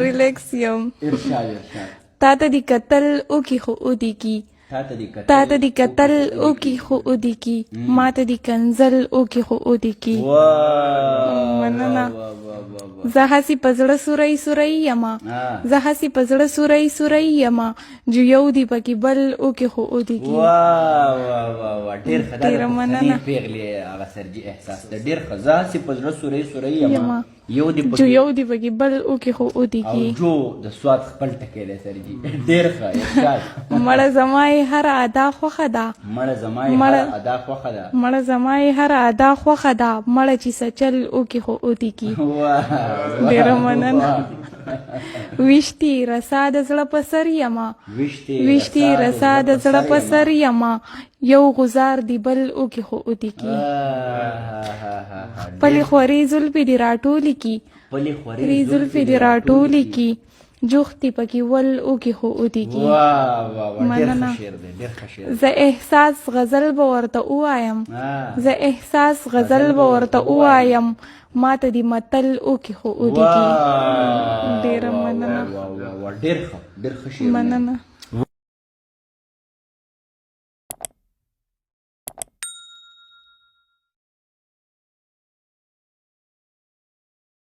ریلیکس یم. ارشاد تا ته دې کتل اوکې خو اودې کی تا ته دې کتل اوکې خو اودې کی ما ته دې کنځل اوکې خو اودې کی. مننه. زه هسې په زړه سوری سوری یمه زه هسې په زړه سوری سوری یمه جو یو دې پکې بل اوکې خو اودې کی. ډېره مننه. پیغلې هغه سرجي احساس ده ډېر ښه. زه هسې په زړه سوری سوری یمه جو یو دې پکې بل اوکې خو اودې کی. او جو د سواد خپل ټکی دی سرجي. ډېر ښه. ارشاد. مړه زما یې هره ادا خوښه ده مړه زما یې هره ادا خوښه ده مړه زما یې هره ادا خوښه ده مړه چې سچل اوکې خو اودې کی. ډېره مننه. ویشتي رسا د زړه په سر یمه ویشتي رسا د زړه په سر یمه یو غزار دی بل اوکې خو اودې کی. پلې خورې زلفې دې راټولې کی خورې زلفې دې راټولې کی جوختې پکې ول اوکې خو اودې کی. مننه. زه احساس غزل به ورته ووایم زه احساس غزل به ورته ووایم ما ته دې متل اوکې خو اودې کی. ډېره مننه. ډېر ښه. مننه.